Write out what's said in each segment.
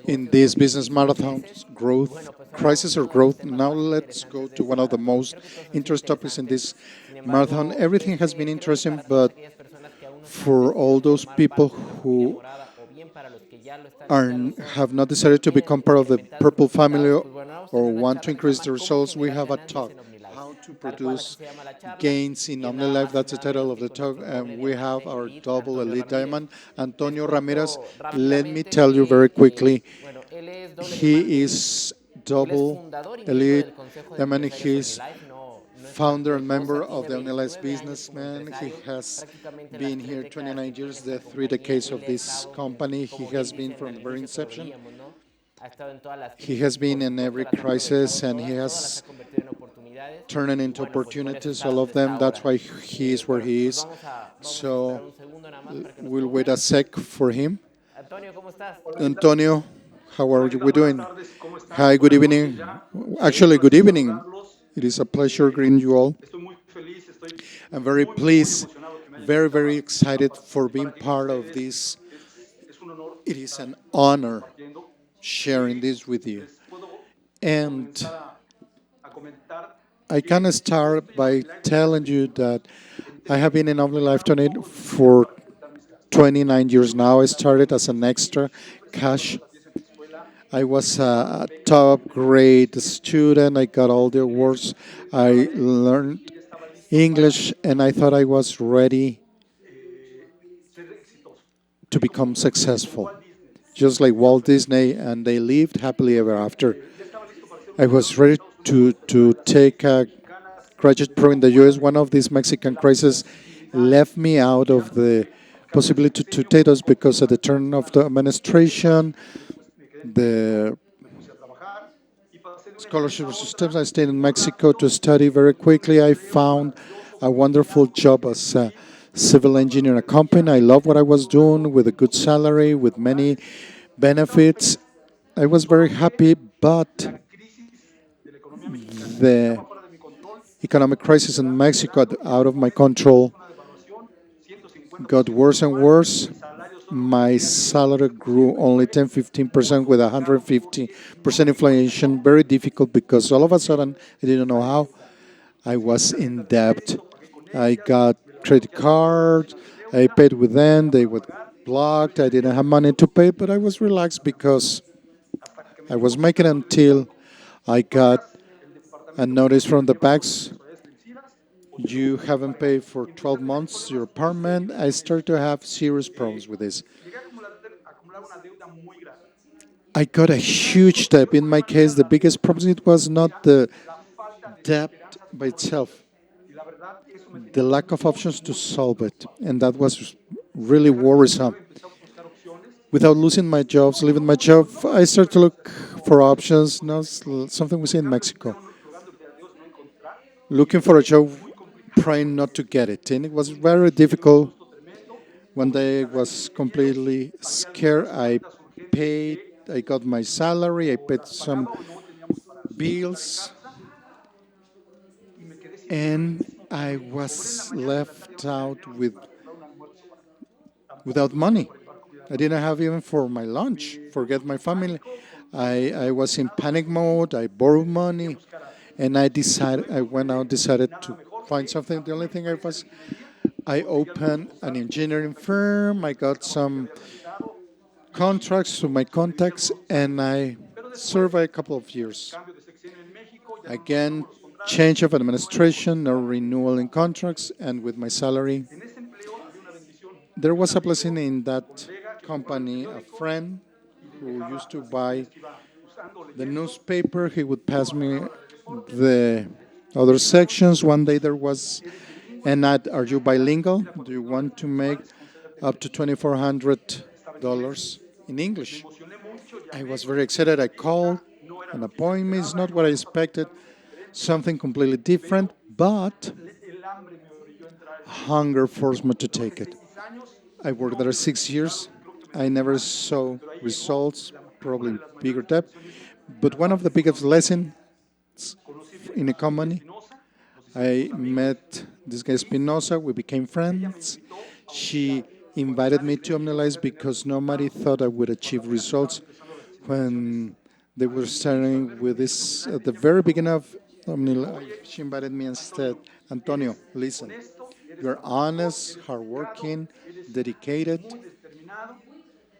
in this business marathon, growth, crisis or growth. Now let's go to one of the most interesting topics in this marathon. Everything has been interesting, but for all those people who are have not decided to become part of the Purple family or want to increase the results, we have a talk. How to produce gains in Omnilife, that's the title of the talk. And we have our double elite diamond, Antonio Ramirez. Let me tell you very quickly, he is double elite diamond. He's founder and member of the Omnilife businessman. He has been here 29 years, the 3 decades of this company. He has been from the very inception. He has been in every crisis and he has turned it into opportunities, all of them. That's why he is where he is. So we'll wait a sec for him. Antonio, how are we doing? Hi, good evening. Actually, good evening. It is a pleasure greeting you all. I'm very pleased, very, very excited for being part of this. It is an honor sharing this with you. And I can start by telling you that I have been in Omnilife for 29 years now. I started as an extra cash. I was a top grade student. I got all the awards. I learned English, and I thought I was ready to become successful, just like Walt Disney, and they lived happily ever after. I was ready to take a graduate program in the U.S. One of these Mexican crises left me out of the possibility to take those because at the turn of the administration, the scholarship systems, I stayed in Mexico to study very quickly. I found a wonderful job as a civil engineer in a company. I loved what I was doing with a good salary, with many benefits. I was very happy, but the economic crisis in Mexico out of my control got worse and worse. My salary grew only 10-15% with 150% inflation. Very difficult because all of a sudden I didn't know how. I was in debt. I got credit cards. I paid with them. They were blocked. I didn't have money to pay, but I was relaxed because I was making until I got a notice from the banks. You haven't paid for 12 months your apartment. I started to have serious problems with this. I got a huge debt. In my case, the biggest problem it was not the debt by itself, the lack of options to solve it, and that was really worrisome. Without losing my jobs, leaving my job, I started to look for options. Now, something we see in Mexico, looking for a job, trying not to get it, and it was very difficult. One day I was completely scared. I paid. I got my salary. I paid some bills, and I was left out without money. I didn't have even for my lunch. Forget my family. I was in panic mode. I borrowed money, and I went out, decided to find something. The only thing I opened an engineering firm. I got some contracts to my contacts, and I survived a couple of years. Again, change of administration, no renewal in contracts, and with my salary. There was a blessing in that company, a friend who used to buy the newspaper. He would pass me the other sections. One day there was an ad, are you bilingual? Do you want to make up to $2,400 in English? I was very excited. I called. An appointment is not what I expected, something completely different, but hunger forced me to take it. I worked there 6 years. I never saw results, probably bigger debt. But one of the biggest lessons in a company, I met this guy Spinoza. We became friends. She invited me to Omnilife because nobody thought I would achieve results when they were starting with this at the very beginning of Omnilife. She invited me and said, Antonio, listen, you're honest, hardworking, dedicated,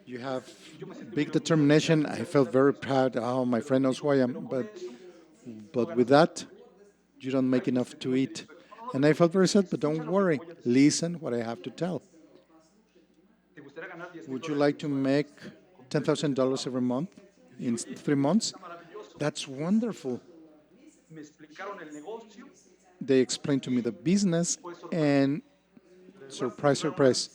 you have big determination. I felt very proud. Oh, my friend knows who I am, but with that, you don't make enough to eat. And I felt very sad, but don't worry. Listen what I have to tell. Would you like to make $10,000 every month in 3 months? That's wonderful. They explained to me the business, and surprise, surprise,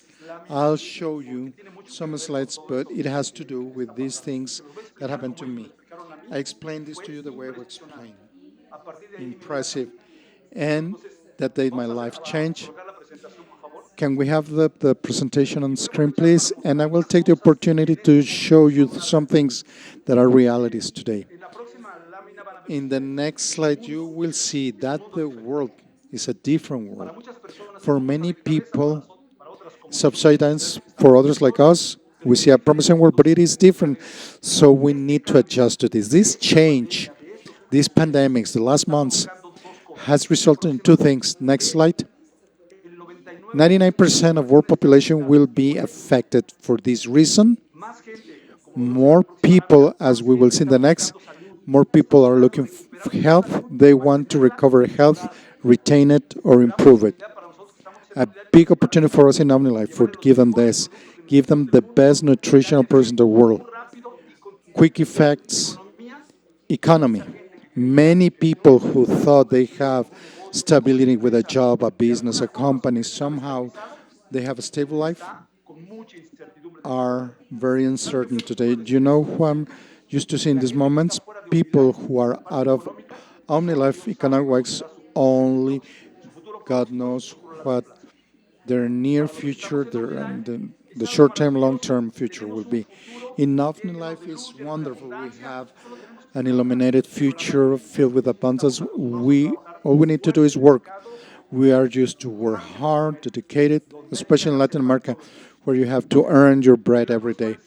I'll show you some slides, but it has to do with these things that happened to me. I explained this to you the way I would explain. Impressive. And that day my life changed. Can we have the presentation on screen, please? And I will take the opportunity to show you some things that are realities today. In the next slide, you will see that the world is a different world. For many people, subsidence, for others like us, we see a promising world, but it is different. So we need to adjust to this. This change, these pandemics, the last months, has resulted in two things. Next slide. 99% of world population will be affected for this reason. More people, as we will see in the next, more people are looking for health. They want to recover health, retain it, or improve it. A big opportunity for us in Omnilife for give them this, give them the best nutritional products in the world. Quick effects, economy. Many people who thought they have stability with a job, a business, a company, somehow they have a stable life, are very uncertain today. Do you know who I'm used to see in these moments? People who are out of Omnilife economics only. God knows what their near future, the short-term, long-term future will be. In Omnilife is wonderful. We have an illuminated future filled with abundance. All we need to do is work. We are used to work hard, dedicated, especially in Latin America, where you have to earn your bread every day.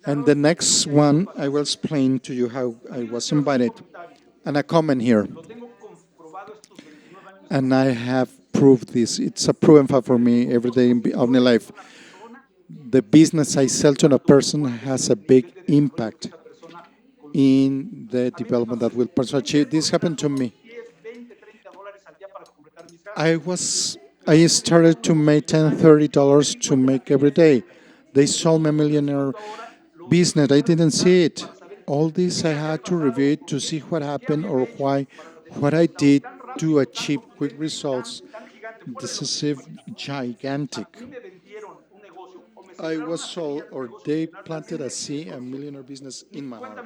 And the next one, I will explain to you how I was invited. And a comment here. And I have proved this. It's a proven fact for me every day in Omnilife. The business I sell to a person has a big impact in the development that will person achieve. This happened to me. I started to make $10, $30 to make every day. They sold me a millionaire business. I didn't see it. All this I had to review it to see what happened or why, what I did to achieve quick results. Decisive, gigantic. I was sold, or they planted a millionaire business in my heart.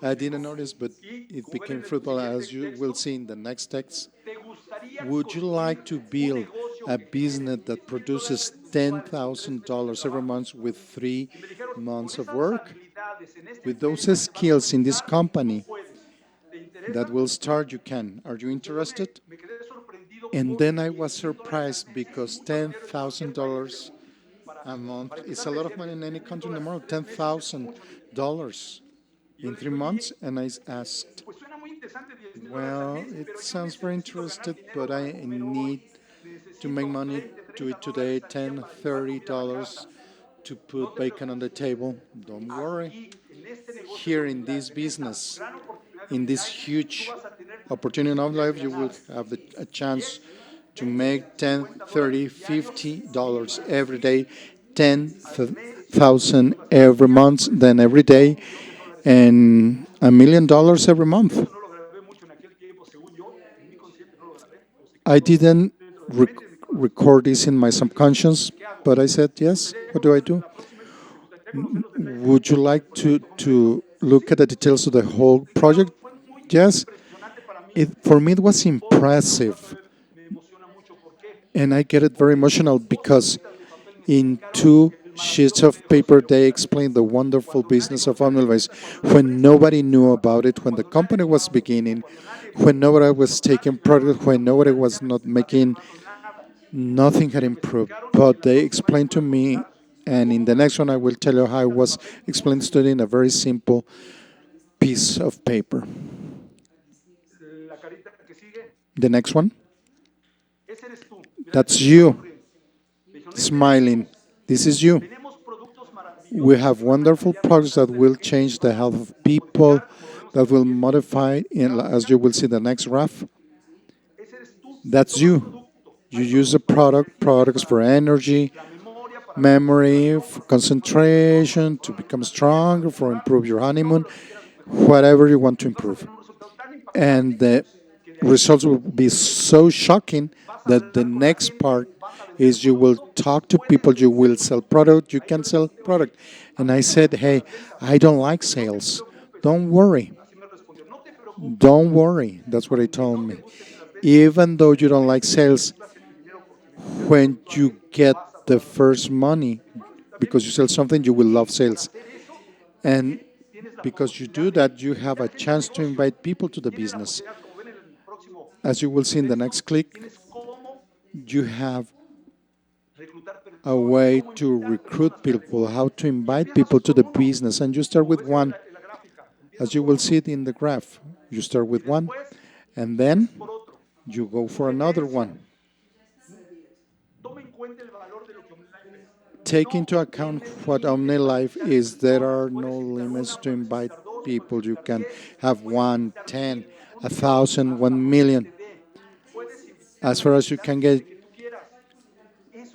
I didn't notice, but it became fruitful, as you will see in the next text. Would you like to build a business that produces $10,000 every month with 3 months of work? With those skills in this company that will start, you can. Are you interested? And then I was surprised because $10,000 a month is a lot of money in any country in the world. $10,000 in 3 months, and I asked, well, it sounds very interesting, but I need to make money to it today, $10, $30 to put bacon on the table. Don't worry. Here in this business, in this huge opportunity of life, you will have a chance to make 10, 30, $50 every day, 10,000 every month, then every day, and $1 million every month. I didn't record this in my subconscious, but I said, yes, what do I do? Would you like to look at the details of the whole project? Yes. For me, it was impressive. And I get it very emotional because in 2 sheets of paper, they explained the wonderful business of Omnilife when nobody knew about it, when the company was beginning, when nobody was taking product, when nobody was not making Nothing had improved, but they explained to me, and in the next one I will tell you how I was explained to it in a very simple piece of paper. The next one, that's you, smiling. This is you. We have wonderful products that will change the health of people, that will modify, as you will see the next graph. That's you. You use the products for energy, memory, for concentration, to become stronger, for improve your honeymoon, whatever you want to improve. And the results will be so shocking that the next part is you will talk to people, you will sell product, you can sell product. And I said, hey, I don't like sales. Don't worry. Don't worry. That's what he told me. Even though you don't like sales, when you get the first money, because you sell something, you will love sales. And because you do that, you have a chance to invite people to the business. As you will see in the next click, you have a way to recruit people, how to invite people to the business. And you start with one, as you will see it in the graph. You start with one, and then you go for another one. Take into account what Omnilife is. There are no limits to invite people. You can have one, 10, 1,000, 1,000,000. As far as you can get,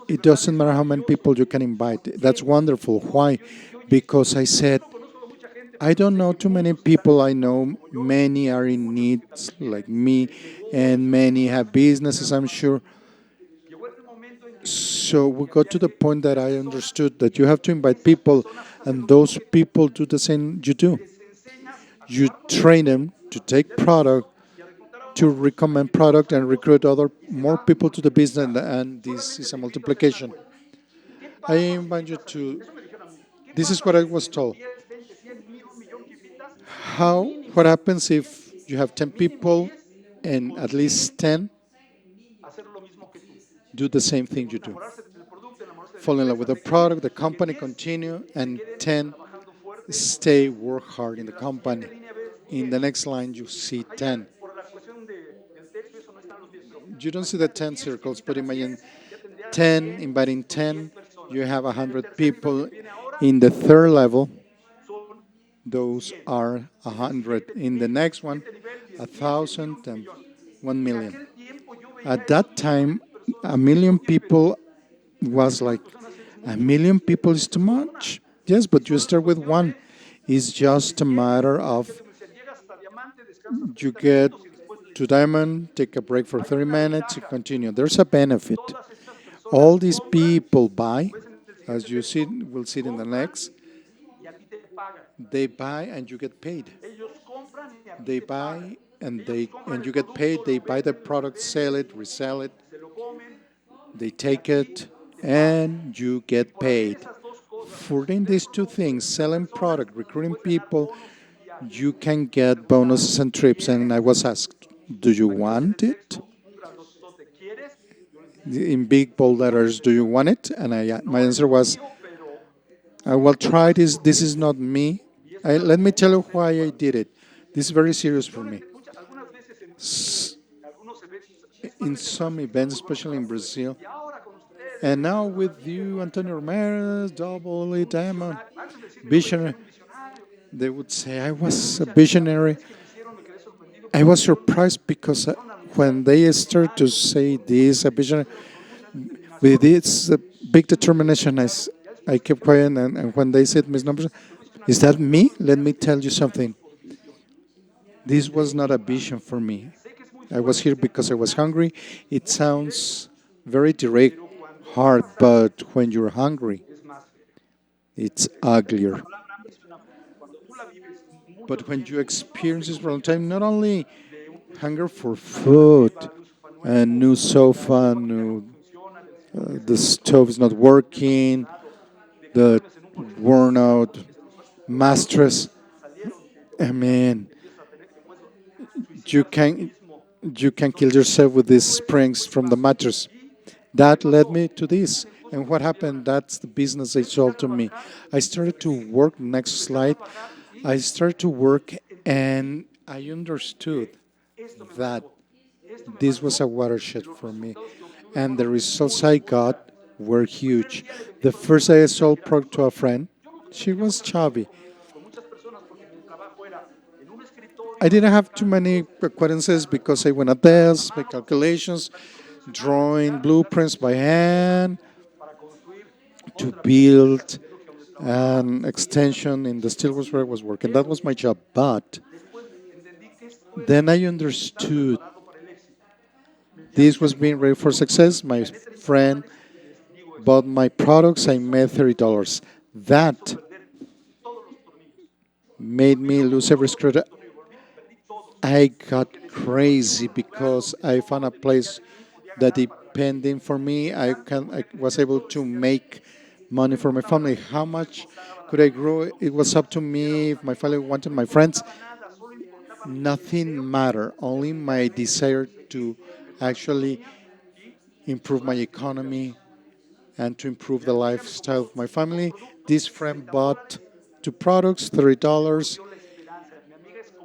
it doesn't matter how many people you can invite. That's wonderful. Why? Because I said, I don't know too many people. I know many are in needs like me, and many have businesses, I'm sure. So we got to the point that I understood that you have to invite people, and those people do the same you do. You train them to take product, to recommend product, and recruit other more people to the business, and this is a multiplication. I invite you to. This is what I was told. How? What happens if you have 10 people, and at least 10 do the same thing you do? Fall in love with the product, the company continue, and 10 stay, work hard in the company. In the next line, you see 10. You don't see the 10 circles, but imagine 10, inviting 10, you have 100 people. In the third level, those are 100. In the next one, 1,000 and 1,000,000. At that time, a million people was like, a million people is too much. Yes, but you start with one. It's just a matter of you get to diamond, take a break for 30 minutes, you continue. There's a benefit. All these people buy, as you see, we'll see it in the next. They buy and you get paid. They buy and you get paid. They buy the product, sell it, resell it. They take it and you get paid. For doing these two things, selling product, recruiting people, you can get bonuses and trips. And I was asked, do you want it? In big bold letters, do you want it? And my answer was, I will try this. This is not me. Let me tell you why I did it. This is very serious for me. In some events, especially in Brazil, and now with you, Antonio Ramirez, double A diamond, visionary, they would say I was a visionary. I was surprised because when they start to say this, a visionary, with this big determination, I kept quiet, and when they said Miss Numbers, is that me? Let me tell you something. This was not a vision for me. I was here because I was hungry. It sounds very direct, hard, but when you're hungry, it's uglier. But when you experience this for a long time, not only hunger for food, a new sofa, the stove is not working, the worn out mattress. I mean, you can you can kill yourself with these springs from the mattress. That led me to this. And what happened? That's the business they sold to me. I started to work, next slide. I started to work and I understood that this was a watershed for me. And the results I got were huge. The first day I sold product to a friend, she was chubby. I didn't have too many acquaintances because I went at desk, make calculations, drawing blueprints by hand to build an extension in the steelworks where I was working. That was my job. But then I understood this was being ready for success. My friend bought my products. I made $30. That made me lose every screw. I got crazy because I found a place that depending for me, I was able to make money for my family. How much could I grow? It was up to me. If my family wanted my friends, nothing mattered. Only my desire to actually improve my economy and to improve the lifestyle of my family. This friend bought two products, $30,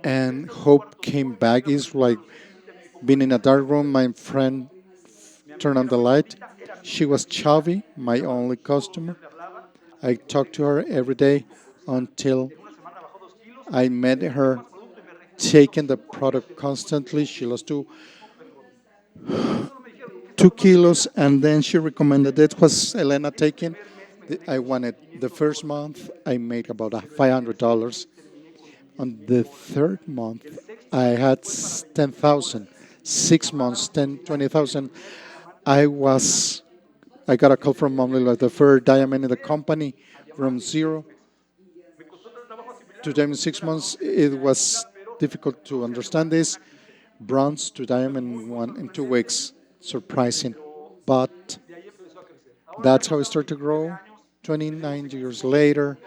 and hope came back. It's like being in a dark room. My friend turned on the light. She was chubby, my only customer. I talked to her every day until I met her taking the product constantly. She lost 2 kilos, and then she recommended it. Was Elena taking? I wanted the first month. I made about $500. On the third month, I had 10,000. 6 months, 10, 20,000. I was. I got a call from Omnilife, the third diamond in the company, from zero to diamond in 6 months. It was difficult to understand this. Bronze to diamond in 2 weeks. Surprising. But that's how it started to grow. 29 years later,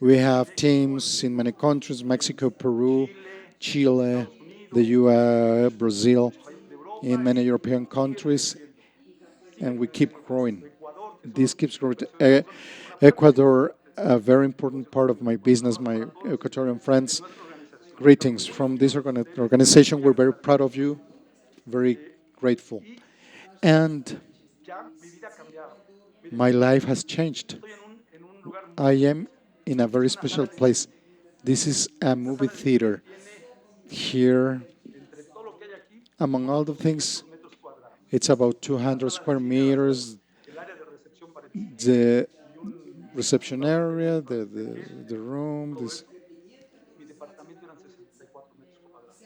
we have teams in many countries: Mexico, Peru, Chile, the US, Brazil, in many European countries, and we keep growing. This keeps growing. Ecuador, a very important part of my business, my Ecuadorian friends. Greetings from this organization. We're very proud of you, very grateful. And my life has changed. I am in a very special place. This is a movie theater. Here, among all the things, it's about 200 square meters. The reception area, the room.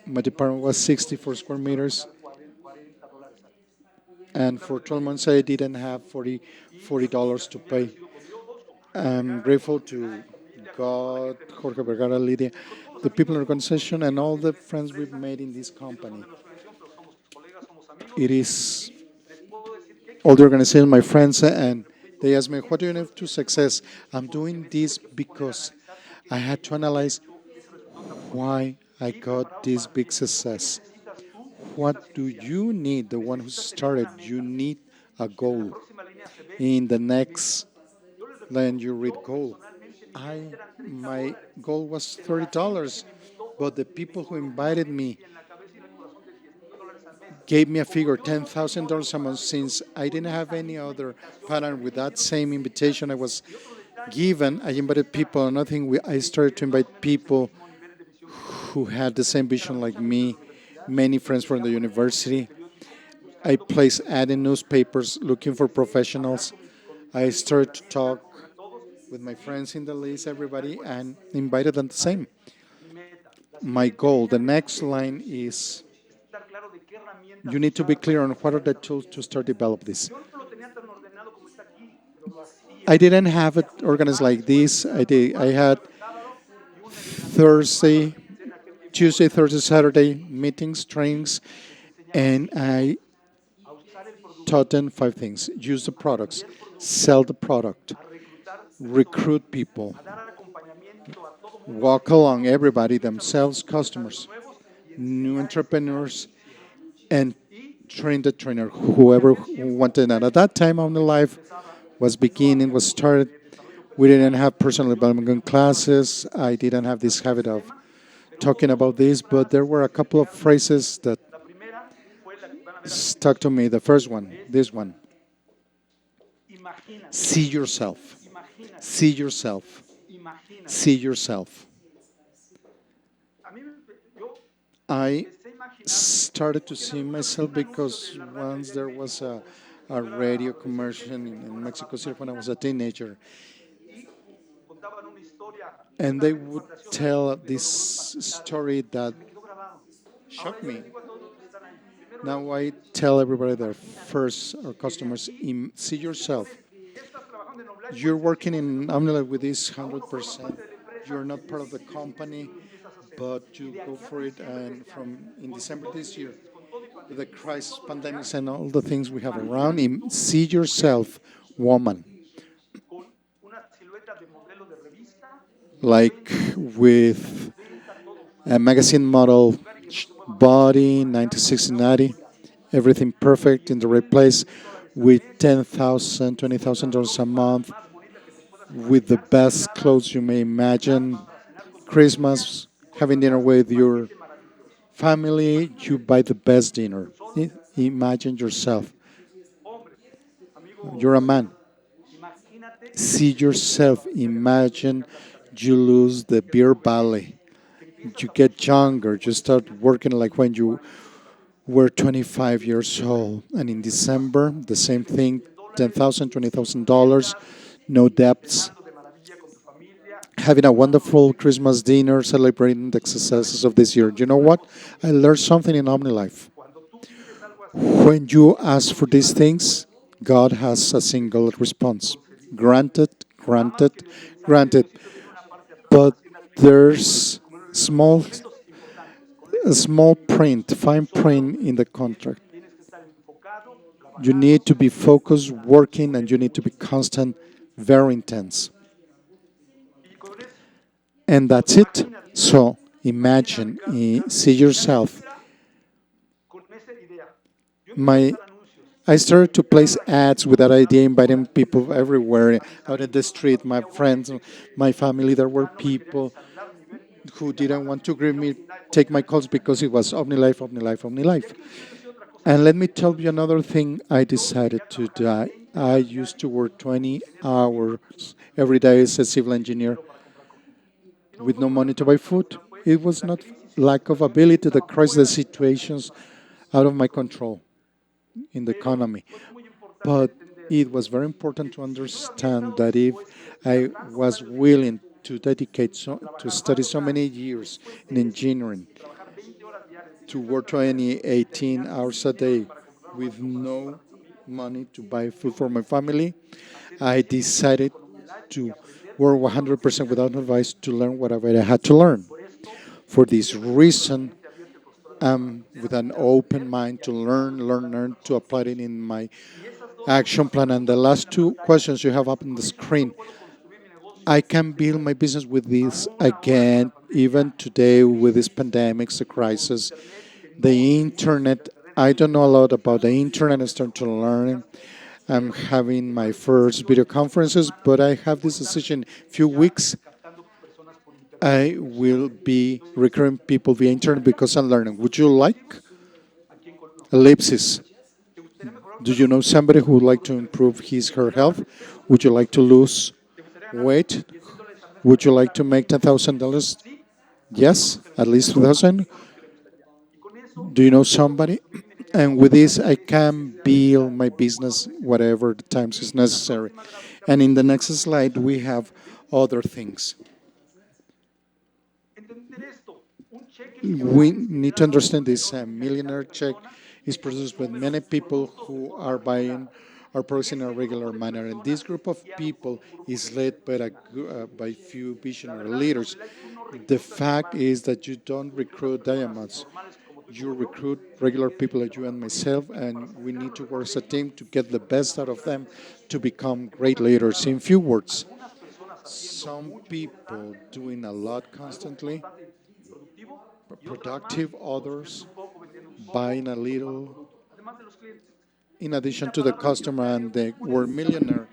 My department was 64 square meters. And for 12 months, I didn't have $40 to pay. I'm grateful to God, Jorge Vergara, Lydia, the people in the organization, and all the friends we've made in this company. It is all the organization, my friends, and they ask me, what do you need to success? I'm doing this because I had to analyze why I got this big success. What do you need, the one who started? You need a goal. In the next line, you read goal. My goal was $30, but the people who invited me gave me a figure, $10,000 a month, since I didn't have any other pattern with that same invitation I was given. I invited people, and I started to invite people who had the same vision like me, many friends from the university. I placed ad in newspapers looking for professionals. I started to talk with my friends in the list, everybody, and invited them the same. My goal, the next line is you need to be clear on what are the tools to start develop this. I didn't have it organized like this. I had Thursday, Tuesday, Thursday, Saturday meetings, trainings, and I taught them 5 things: use the products, sell the product, recruit people, walk along everybody themselves, customers, new entrepreneurs, and train the trainer, whoever wanted. And at that time, Omnilife was beginning, was started. We didn't have personal development classes. I didn't have this habit of talking about this, but there were a couple of phrases that stuck to me. The first one, this one: see yourself, see yourself, see yourself. I started to see myself because once there was a radio commercial in Mexico City when I was a teenager, and they would tell this story that shocked me. Now I tell everybody that first, our customers, see yourself. You're working in Omnilife with this 100%. You're not part of the company, but you go for it. And from in December this year, the crisis, pandemics, and all the things we have around, see yourself, woman, like with a magazine model body, 96 90, everything perfect in the right place, with 10,000, $20,000 a month, with the best clothes you may imagine. Christmas, having dinner with your family, you buy the best dinner. Imagine yourself. You're a man. See yourself. Imagine you lose the beer belly. You get younger. You start working like when you were 25 years old. And in December, the same thing, $10,000, $20,000, no debts, having a wonderful Christmas dinner, celebrating the successes of this year. You know what? I learned something in OmniLife. When you ask for these things, God has a single response: granted, granted, granted. But there's small, a small print, fine print in the contract. You need to be focused, working, and you need to be constant, very intense. And that's it. So imagine, see yourself. My, I started to place ads with that idea, inviting people everywhere, out in the street, my friends, my family. There were people who didn't want to greet me, take my calls because it was OmniLife, OmniLife, OmniLife. And let me tell you another thing I decided to do. I used to work 20 hours every day as a civil engineer with no money to buy food. It was not lack of ability, the crisis situations out of my control in the economy. But it was very important to understand that if I was willing to dedicate to study so many years in engineering, to work 20, 18 hours a day with no money to buy food for my family, I decided to work 100% without advice to learn whatever I had to learn. For this reason, I'm with an open mind to learn, to apply it in my action plan. And the last two questions you have up on the screen, I can build my business with this again, even today with this pandemic, the crisis, the internet. I don't know a lot about the internet. I'm starting to learn. I'm having my first video conferences, but I have this decision. Few weeks, I will be recruiting people via internet because I'm learning. Would you like ellipsis? Do you know somebody who would like to improve his her health? Would you like to lose weight? Would you like to make $10,000? Yes, at least 2,000. Do you know somebody? And with this, I can build my business whatever the times is necessary. And in the next slide, we have other things. We need to understand this millionaire check is produced by many people who are buying our products in a regular manner. And this group of people is led by few visionary leaders. The fact is that you don't recruit diamonds. You recruit regular people like you and myself, and we need to work as a team to get the best out of them to become great leaders. In few words, some people doing a lot constantly, productive, others buying a little, in addition to the customer and the word millionaire.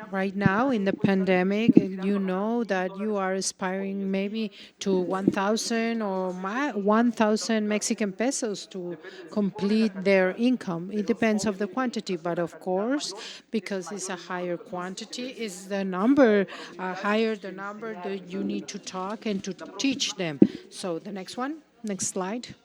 Right now, in the pandemic, you know that you are aspiring maybe to 1,000 or 1,000 Mexican pesos to complete their income. It depends of the quantity, but of course, because it's a higher quantity, is the number higher the number that you need to talk and to teach them. So the next one, next slide.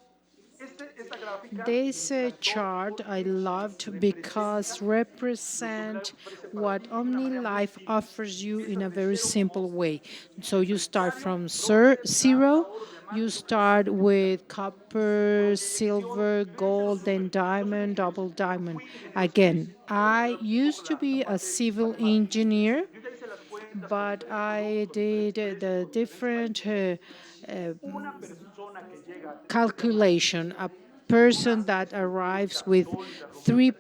This chart I loved because represent what Omnilife offers you in a very simple way. So you start from zero, you start with copper, silver, gold, then diamond, double diamond. Again, I used to be a civil engineer, but I did the different calculation. A person that arrives with three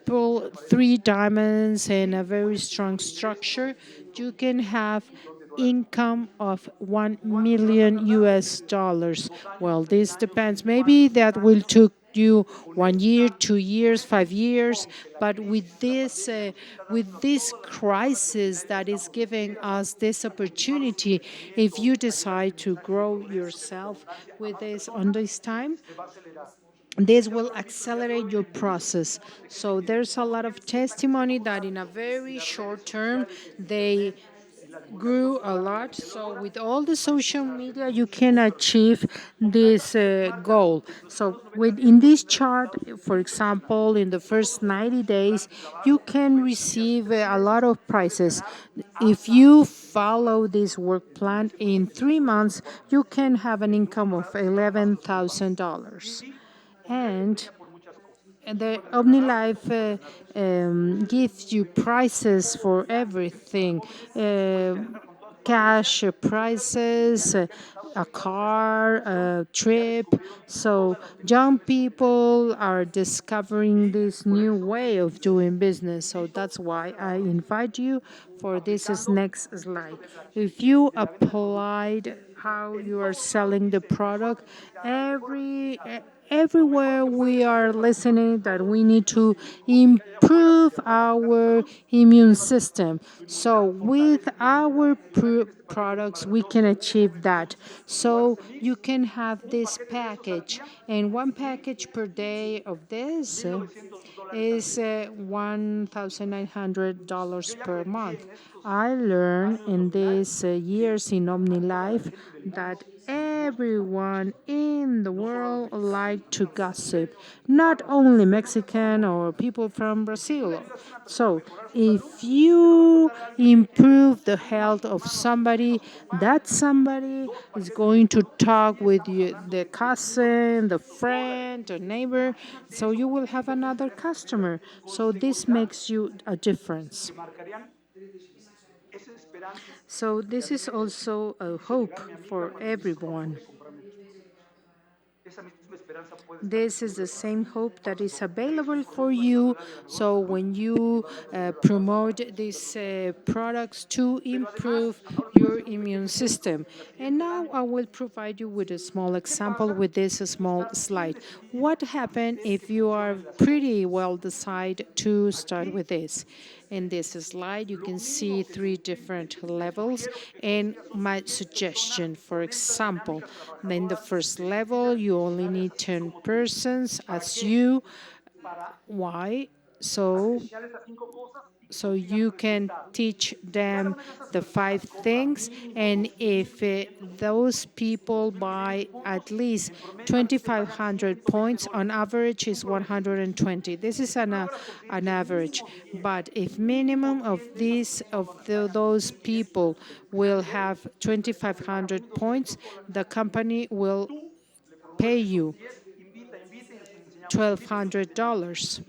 diamonds and a very strong structure, you can have income of 1 million US dollars. Well, this depends. Maybe that will took you 1 year, 2 years, 5 years, but with this crisis that is giving us this opportunity, if you decide to grow yourself with this on this time, this will accelerate your process. So there's a lot of testimony that in a very short term they grew a lot. So with all the social media, you can achieve this goal. So in this chart, for example, in the first 90 days, you can receive a lot of prizes. If you follow this work plan in 3 months, you can have an income of $11,000. And the OmniLife gives you prices for everything, cash prices, a car, a trip. So young people are discovering this new way of doing business. So that's why I invite you for this is next slide. If you applied how you are selling the product, everywhere we are listening that we need to improve our immune system. So with our products, we can achieve that. So you can have this package, and one package per day of this is $1,900 per month. I learned in these years in OmniLife that everyone in the world like to gossip, not only Mexican or people from Brazil. So if you improve the health of somebody, that somebody is going to talk with you, the cousin, the friend, the neighbor, so you will have another customer. So this makes you a difference. So this is also a hope for everyone. This is the same hope that is available for you. So when you promote these products to improve your immune system. And now I will provide you with a small example with this small slide. What happens if you are pretty well decided to start with this? In this slide, you can see three different levels and my suggestion. For example, in the first level, you only need 10 persons as you. Why? So you can teach them the 5 things, and if those people buy at least 2,500 points, on average is 120. This is an average, but if minimum of those people will have 2,500 points, the company will pay you $1,200.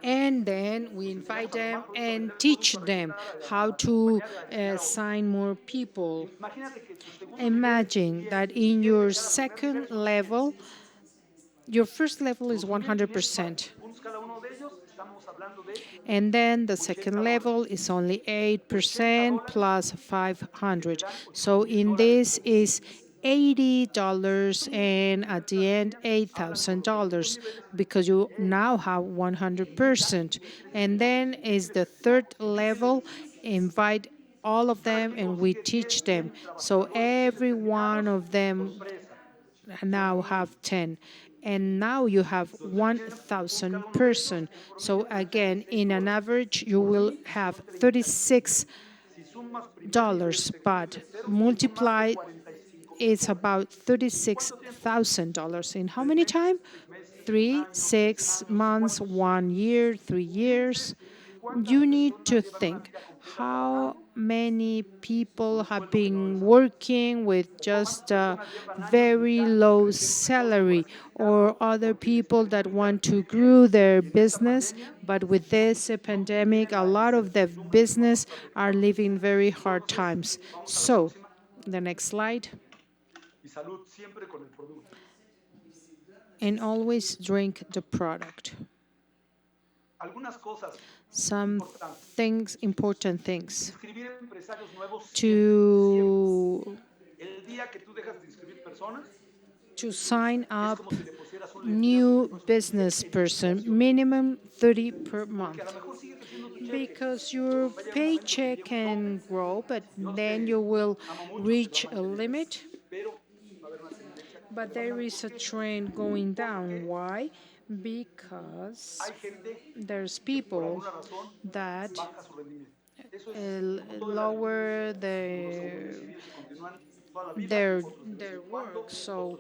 And then we invite them and teach them how to sign more people. Imagine that in your second level, your first level is 100%. And then the second level is only 8% plus 500. So in this is $80 and at the end $8,000 because you now have 100%. And then is the third level, invite all of them and we teach them. So every one of them now have 10. And now you have 1,000 person. So again, in an average, you will have $36, but multiply it's about $36,000 in how many time? 3, 6 months, 1 year, 3 years. You need to think how many people have been working with just a very low salary, or other people that want to grow their business, but with this pandemic, a lot of the business are living very hard times. So, the next slide. And always drink the product. Some things, important things. To sign up new business person, minimum 30 per month. Because your paycheck can grow, but then you will reach a limit. But there is a trend going down. Why? Because there's people that lower their work. So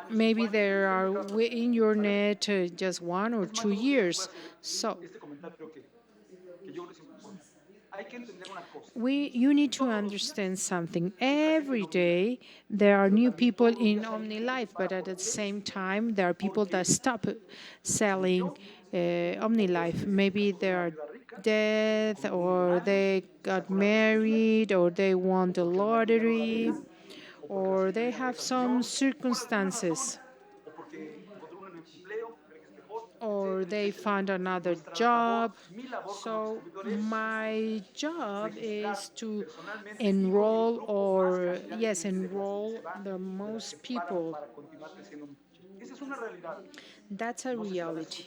maybe they are in your net just 1 or 2 years. So you need to understand something. Every day there are new people in Omnilife, but at the same time there are people that stop selling Omnilife. Maybe they are dead, or they got married, or they won the lottery, or they have some circumstances, or they found another job. So my job is to enroll, or yes, enroll the most people. That's a reality.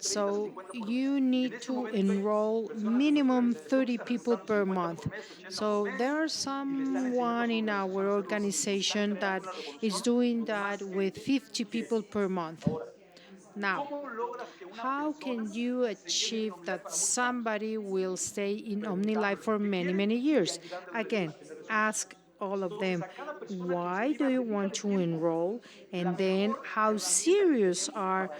So you need to enroll minimum 30 people per month. So there are someone in our organization that is doing that with 50 people per month. Now, how can you achieve that somebody will stay in OmniLife for many, many years? Again, ask all of them, why do you want to enroll? And then how serious are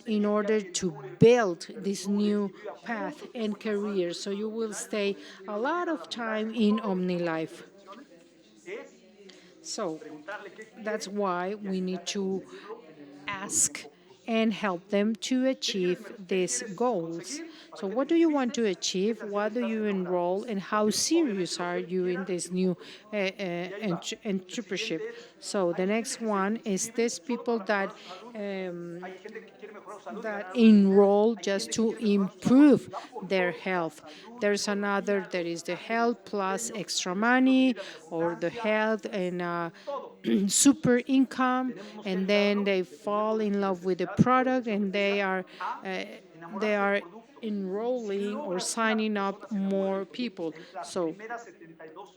in order to build this new path and career. So you will stay a lot of time in OmniLife. So that's why we need to ask and help them to achieve these goals. So what do you want to achieve? What do you enroll? And how serious are you in this new entrepreneurship? So the next one is these people that enroll just to improve their health. There's another that is the health plus extra money, or the health and super income, and then they fall in love with the product, and they are enrolling or signing up more people. So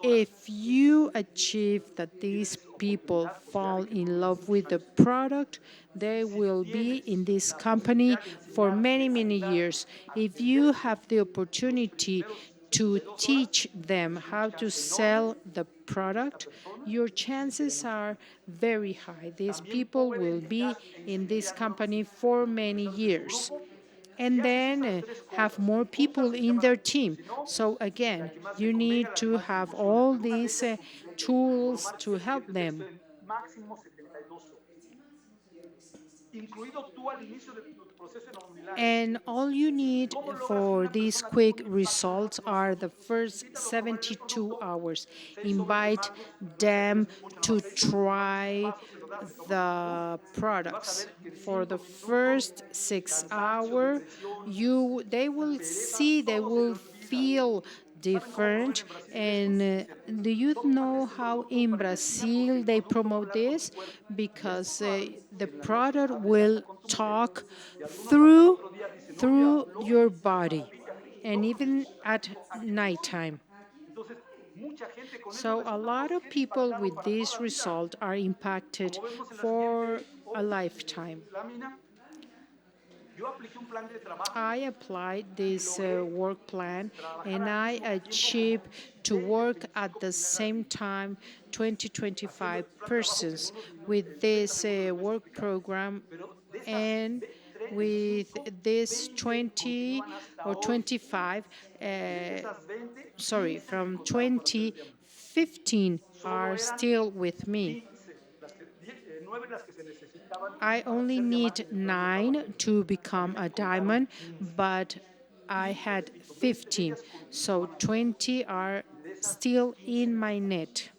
if you achieve that these people fall in love with the product, they will be in this company for many, many years. If you have the opportunity to teach them how to sell the product, your chances are very high. These people will be in this company for many years, and then have more people in their team. So again, you need to have all these tools to help them. And all you need for these quick results are the first 72 hours. Invite them to try the products. For the first 6 hours, they will see, they will feel different. And do you know how in Brazil they promote this? Because the product will talk through your body, and even at nighttime. So a lot of people with this result are impacted for a lifetime. I applied this work plan, and I achieved to work at the same time 20-25 persons with this work program, and with this 20 or 25, sorry, from 20, 15 are still with me. I only need 9 to become a diamond, but I had 15, so 20 are still in my net.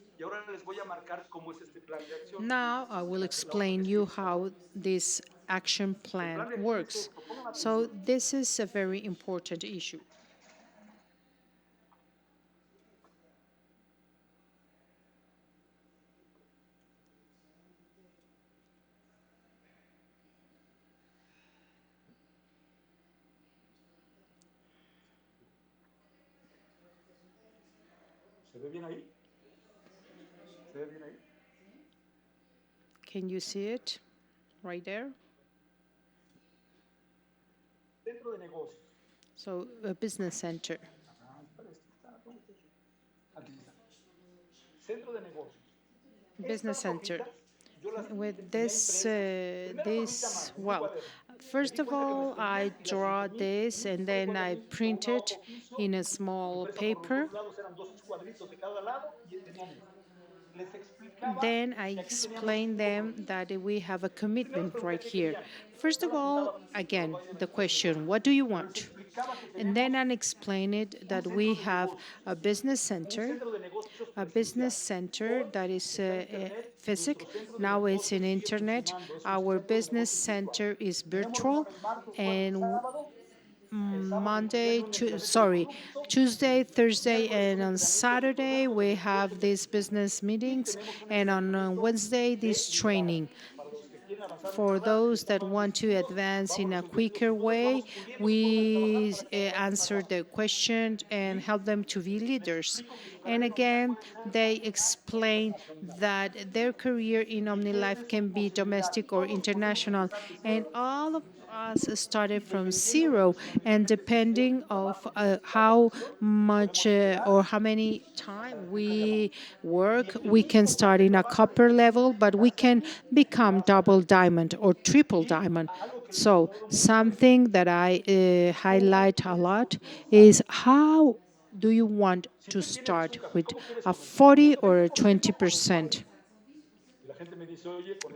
Now I will explain you how this action plan works. So this is a very important issue. Can you see it right there? So a business center. Business center. With well, first of all, I draw this and then I print it in a small paper. Then I explain them that we have a commitment right here. First of all, again, the question, what do you want? And then I explain it that we have a business center that is physical. Now it's in internet. Our business center is virtual, and Tuesday, Thursday, and on Saturday we have these business meetings, and on Wednesday this training. For those that want to advance in a quicker way, we answer their questions and help them to be leaders. And again, they explain that their career in Omnilife can be domestic or international, and all of us started from zero, and depending of how much or how many time we work, we can start in a copper level, but we can become double diamond or triple diamond. So something that I highlight a lot is how do you want to start with a 40 or a 20%?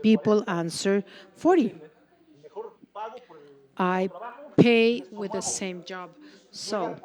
People answer 40. I pay with the same job. So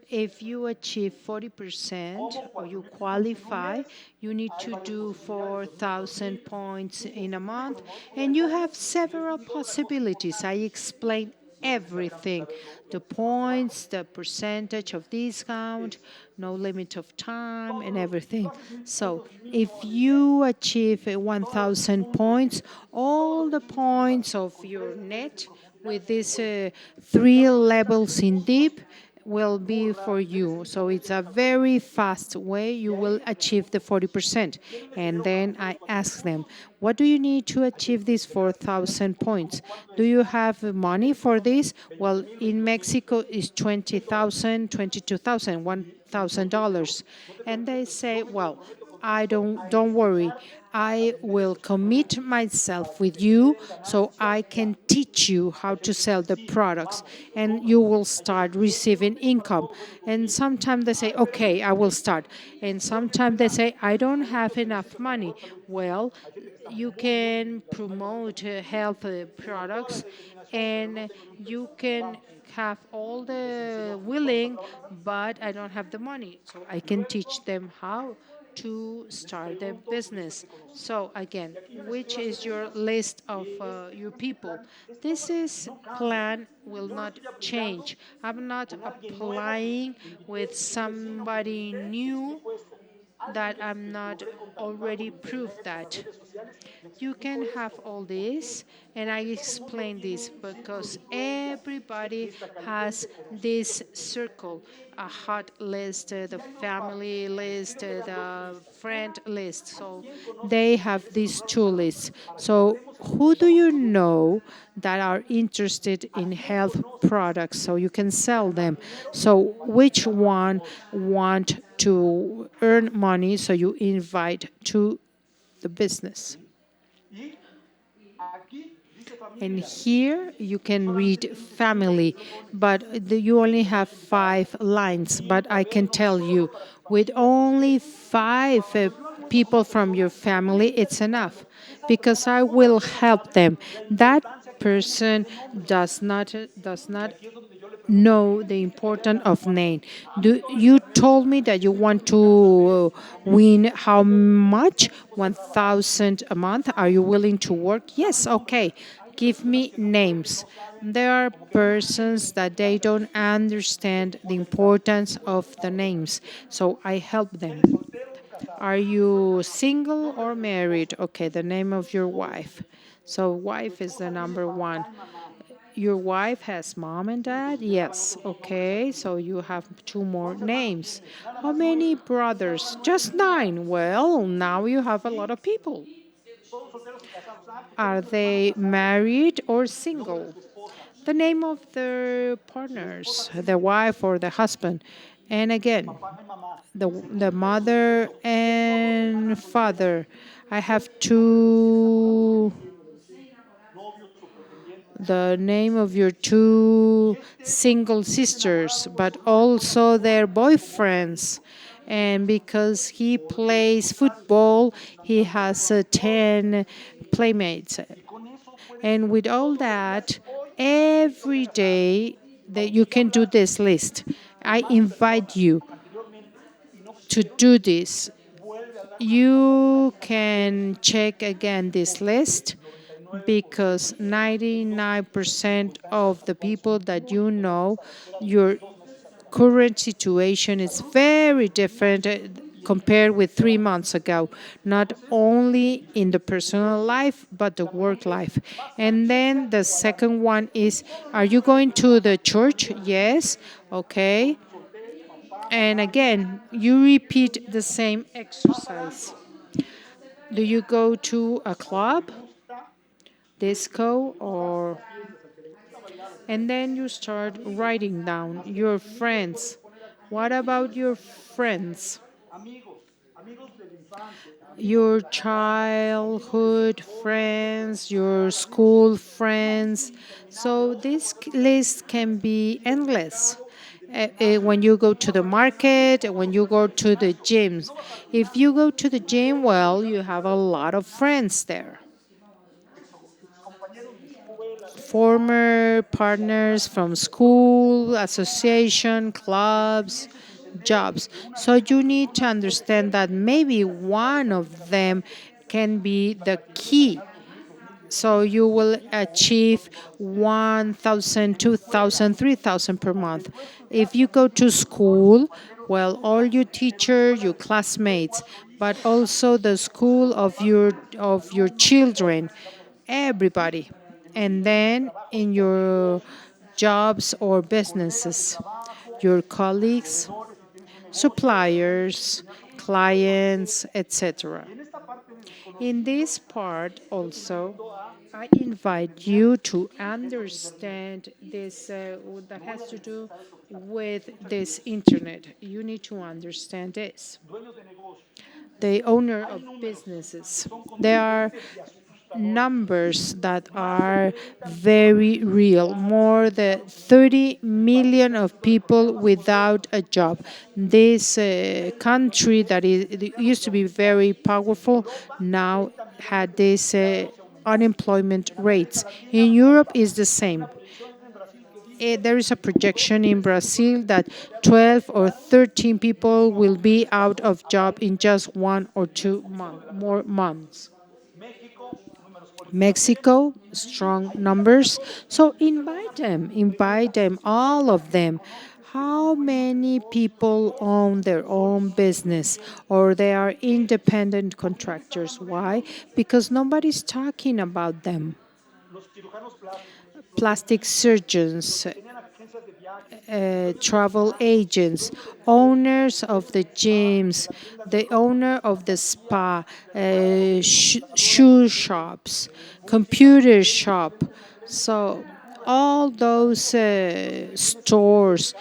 if you achieve 40% or you qualify, you need to do 4,000 points in a month, and you have several possibilities. I explain everything, the points, the percentage of discount, no limit of time, and everything. So if you achieve 1,000 points, all the points of your net with these 3 levels in deep will be for you. So it's a very fast way you will achieve the 40%. And then I ask them, what do you need to achieve these 4,000 points? Do you have money for this? Well, in Mexico it's 20,000, 22,000, $1,000. And they say, well, don't worry. I will commit myself with you so I can teach you how to sell the products and you will start receiving income. And sometimes they say, okay, I will start. And sometimes they say, I don't have enough money. Well, you can promote health products and you can have all the willing, but I don't have the money. So I can teach them how to start their business. So again, which is your list of your people? This is plan will not change. I'm not applying with somebody new that I'm not already proved that. You can have all this, and I explain this because everybody has this circle, a hot list, the family list, the friend list. So they have these two lists. So who do you know that are interested in health products so you can sell them? So which one want to earn money so you invite to the business? And here you can read family, but you only have 5 lines. But I can tell you, with only five people from your family, it's enough because I will help them. That person does not know the importance of name. You told me that you want to win how much? 1,000 a month. Are you willing to work? Yes, okay. Give me names. There are persons that they don't understand the importance of the names, so I help them. Are you single or married? Okay, the name of your wife. So wife is the number one. Your wife has mom and dad? Yes. Okay, so you have two more names. How many brothers? Just 9. Well, now you have a lot of people. Are they married or single? The name of their partners, the wife or the husband. And again, the mother and father. I have two the name of your two single sisters, but also their boyfriends. And because he plays football, he has 10 playmates. And with all that, every day that you can do this list. I invite you to do this. You can check again this list because 99% of the people that you know, your current situation is very different compared with 3 months ago, not only in the personal life, but the work life. And then the second one is, are you going to the church? Yes. Okay. And again, you repeat the same exercise. Do you go to a club, disco, or and then you start writing down your friends. What about your friends? Your childhood friends, your school friends. So this list can be endless. When you go to the market, when you go to the gyms. If you go to the gym, well, you have a lot of friends there. Former partners from school, association, clubs, jobs. So you need to understand that maybe one of them can be the key. So you will achieve 1,000, 2,000, 3,000 per month. If you go to school, well, all your teachers, your classmates, but also the school of your children, everybody. And then in your jobs or businesses, your colleagues, suppliers, clients, etc. In this part also, I invite you to understand this that has to do with this internet. You need to understand this. the owner of businesses. There are numbers that are very real. More than 30 million of people without a job. This country that it used to be very powerful now had this unemployment rates. In Europe is the same. There is a projection in Brazil that 12 or 13 people will be out of job in just 1 or 2 more months. Mexico, strong numbers. So invite them, all of them. How many people own their own business or they are independent contractors? Why? Because nobody's talking about them. Plastic surgeons, travel agents, owners of the gyms, the owner of the spa, shoe shops, computer shop. So all those stores,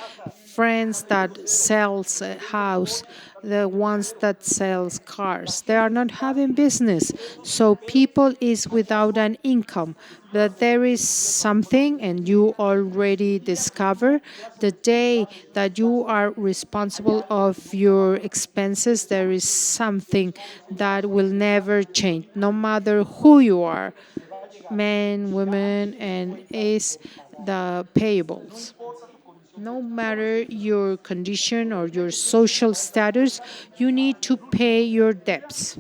friends that sells a house, the ones that sells cars, they are not having business. So people is without an income. But there is something, and you already discover the day that you are responsible of your expenses, there is something that will never change, no matter who you are, men, women, and is the payables. No matter your condition or your social status, you need to pay your debts.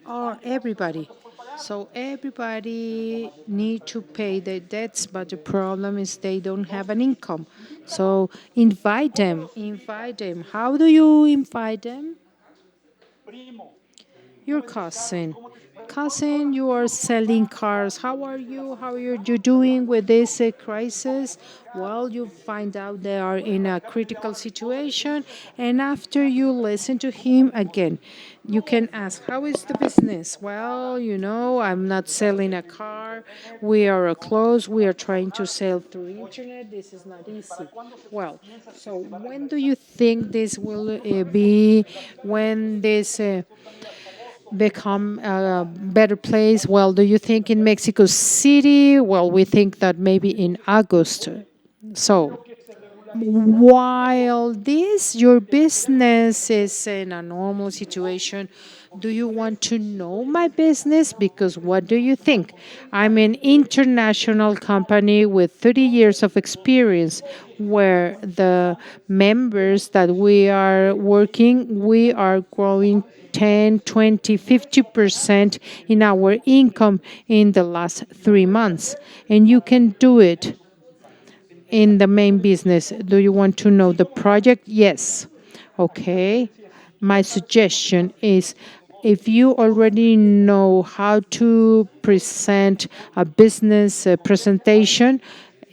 Or everybody. So everybody need to pay their debts, but the problem is they don't have an income. So invite them, invite them. How do you invite them? Your cousin. Cousin, you are selling cars. How are you? How are you doing with this crisis? Well, you find out they are in a critical situation, and after you listen to him again, you can ask, how is the business? Well, I'm not selling a car. We are a close. We are trying to sell through internet. This is not easy. Well, so when do you think this will be? When this become a better place? Well, do you think in Mexico City? Well, we think that maybe in August. So while this your business is in a normal situation, do you want to know my business? Because what do you think? I'm an international company with 30 years of experience where the members that we are working, we are growing 10, 20, 50% in our income in the last 3 months. And you can do it in the main business. Do you want to know the project? Yes. Okay. My suggestion is if you already know how to present a business presentation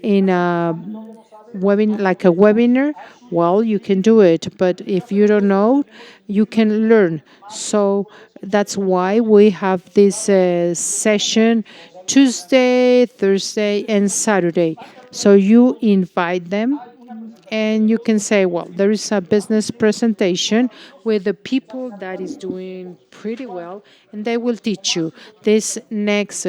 in a like a webinar, well, you can do it. But if you don't know, you can learn. So that's why we have this session Tuesday, Thursday, and Saturday. So you invite them and you can say, well, there is a business presentation with the people that is doing pretty well, and they will teach you. This next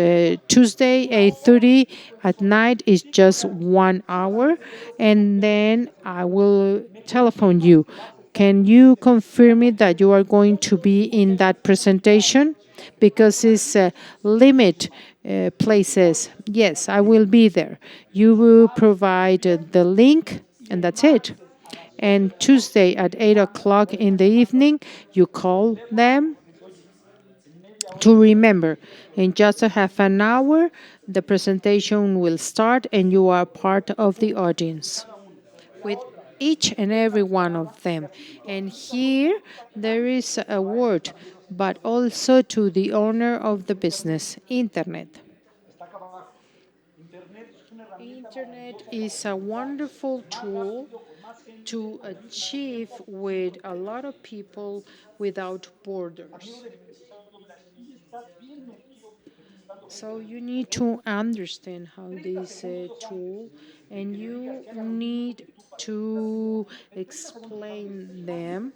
Tuesday, 8:30 at night is just 1 hour, and then I will telephone you. Can you confirm me that you are going to be in that presentation? Because it's limit places. Yes, I will be there. You will provide the link, and that's it. And Tuesday at 8 o'clock in the evening, you call them to remember. In just a half an hour, the presentation will start, and you are part of the audience with each and every one of them. And here there is a word, but also to the owner of the business, internet. Internet is a wonderful tool to achieve with a lot of people without borders. So you need to understand how this tool, and you need to explain them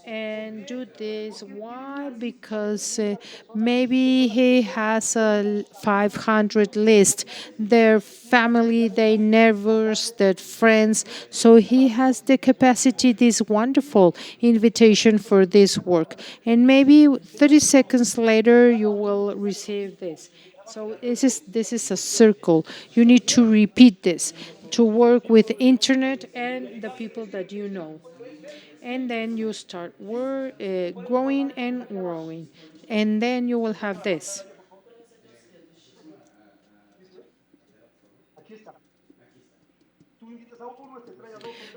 and do this. Why? Because maybe he has a 500 list, their family, their neighbors, their friends. So he has the capacity, this wonderful invitation for this work. And maybe 30 seconds later, you will receive this. So this is a circle. You need to repeat this to work with internet and the people that you know. And then you start growing and growing. And then you will have this.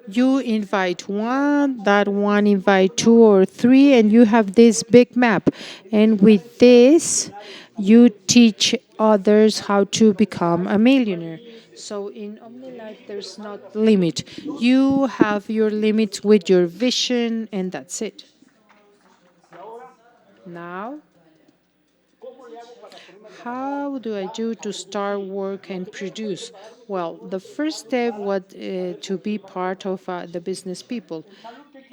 You invite one, that one invite two or three, and you have this big map. And with this, you teach others how to become a millionaire. So in Omnilife, there's not limit. You have your limits with your vision, and that's it. Now, how do I do to start work and produce? Well, the first step was to be part of the business people.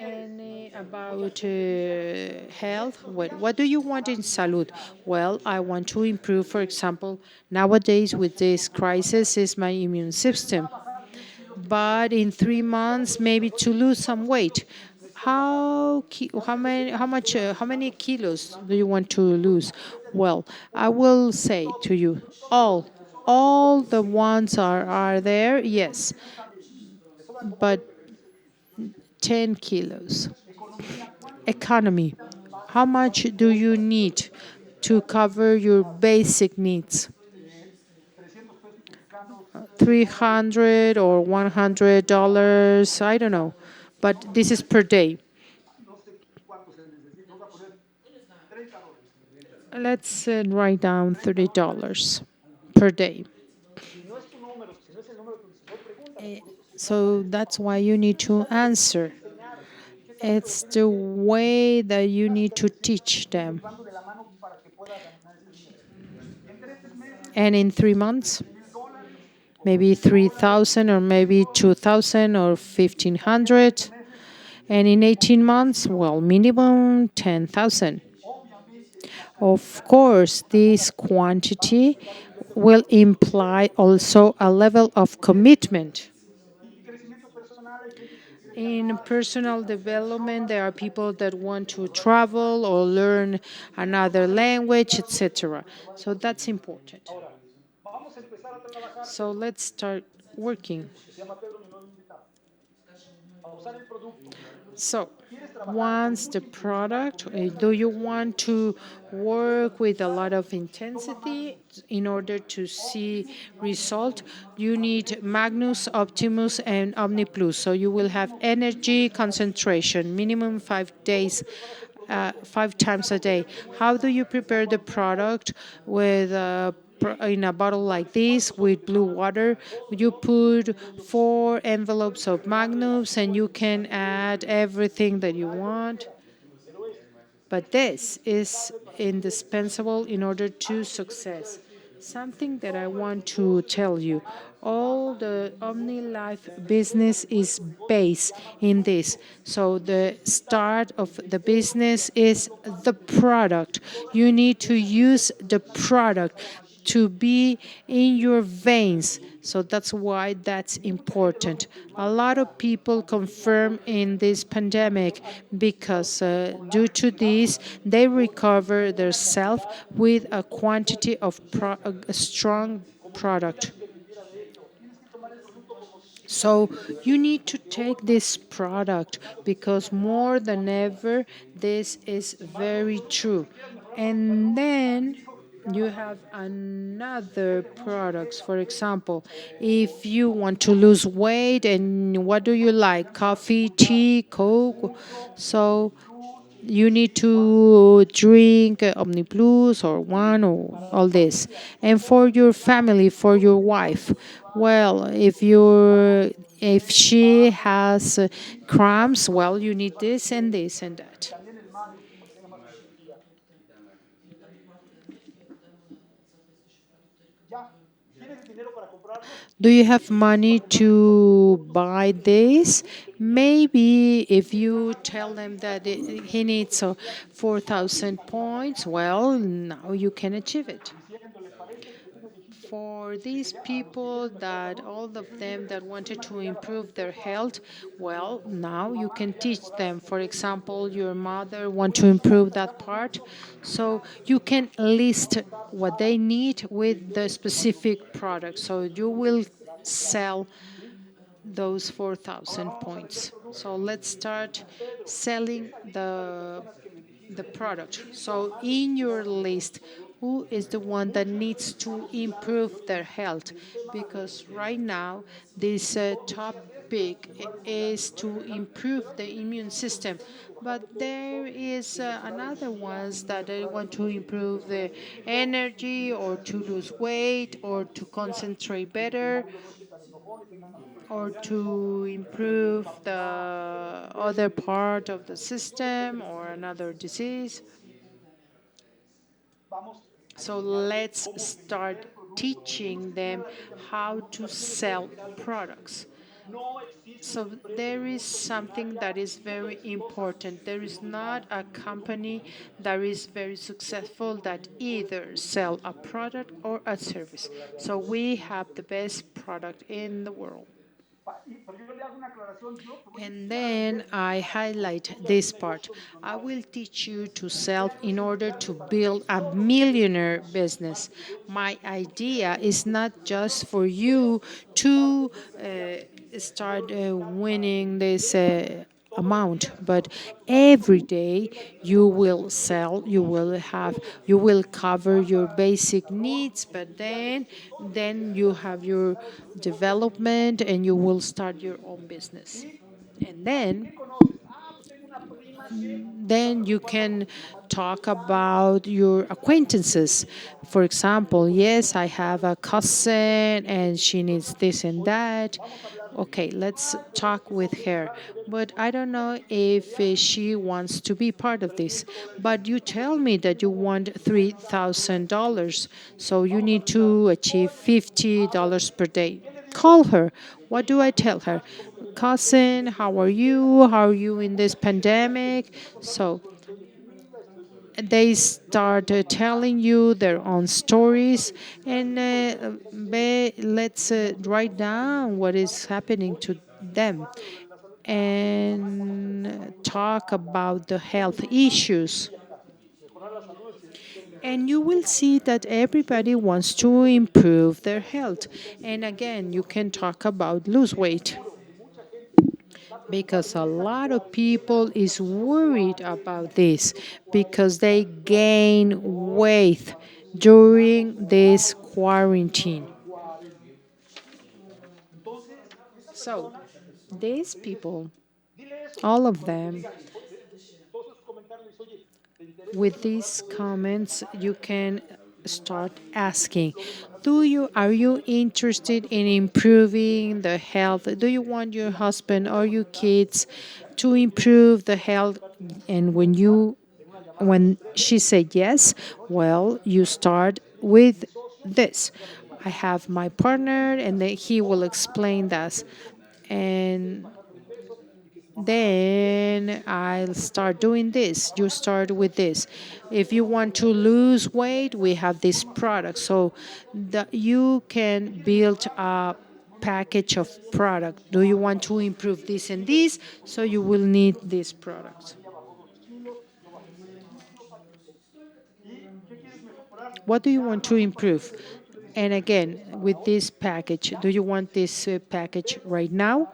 And about health, what do you want in salud? Well, I want to improve, for example, nowadays with this crisis is my immune system. But in 3 months, maybe to lose some weight. How many kilos do you want to lose? Well, I will say to you, all the ones are there, yes, but 10 kilos. Economy. How much do you need to cover your basic needs? 300 or $100, I don't know, but this is per day. Let's write down $30 per day. So that's why you need to answer. It's the way that you need to teach them. And in 3 months, maybe 3,000 or maybe 2,000 or 1,500. And in 18 months, well, minimum 10,000. Of course, this quantity will imply also a level of commitment. In personal development, there are people that want to travel or learn another language, etc. So that's important. So let's start working. So, once the product, do you want to work with a lot of intensity in order to see result? You need Magnus, Optimus, and Omni Plus. So you will have energy concentration, minimum 5 days 5 times a day. How do you prepare the product with in a bottle like this with blue water? You put 4 envelopes of Magnums and you can add everything that you want. But this is indispensable in order to success. Something that I want to tell you. All the OmniLife business is based in this. So the start of the business is the product. You need to use the product to be in your veins. So that's why that's important. A lot of people confirm in this pandemic because due to this, they recover their self with a quantity of a strong product. So you need to take this product because more than ever, this is very true. And then you have another products. For example, if you want to lose weight and what do you like? Coffee, tea, Coke. So you need to drink Omni Plus or one or all this. And for your family, for your wife, well, if she has cramps, well, you need this and this and that. Do you have money to buy this? Maybe if you tell them that he needs 4,000 points, well, now you can achieve it. For these people that all of them that wanted to improve their health, well, now you can teach them. For example, your mother want to improve that part, so you can list what they need with the specific product. So you will sell those 4,000 points. So let's start selling the product. So in your list, who is the one that needs to improve their health? Because right now, this topic is to improve the immune system. But there is another ones that they want to improve the energy or to lose weight or to concentrate better or to improve the other part of the system or another disease. So let's start teaching them how to sell products. So there is something that is very important. There is not a company that is very successful that either sell a product or a service. So we have the best product in the world. And then I highlight this part. I will teach you to sell in order to build a millionaire business. My idea is not just for you to start winning this amount, but every day you will sell, you will cover your basic needs, but then you have your development and you will start your own business. And then you can talk about your acquaintances. For example, yes, I have a cousin and she needs this and that. Okay, let's talk with her. But I don't know if she wants to be part of this. But you tell me that you want $3,000, so you need to achieve $50 per day. Call her. What do I tell her? Cousin, how are you? How are you in this pandemic? So they start telling you their own stories, and let's write down what is happening to them and talk about the health issues. And you will see that everybody wants to improve their health. And again, you can talk about lose weight because a lot of people is worried about this because they gain weight during this quarantine. So these people, all of them, with these comments, you can start asking, are you interested in improving the health? Do you want your husband or your kids to improve the health? And when she said yes, well, you start with this. I have my partner, and then he will explain this. And then I'll start doing this. You start with this. If you want to lose weight, we have this product. So that you can build a package of product. Do you want to improve this and this? So you will need this product. What do you want to improve? And again, with this package, do you want this package right now?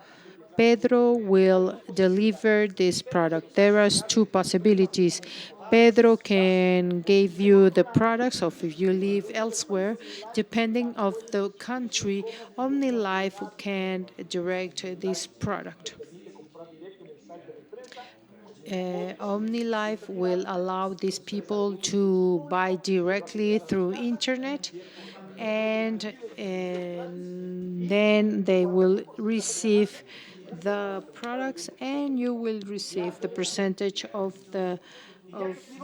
Pedro will deliver this product. There are two possibilities. Pedro can give you the products, or if you live elsewhere, depending of the country, Omnilife can direct this product. OmniLife will allow these people to buy directly through internet, and then they will receive the products, and you will receive the percentage of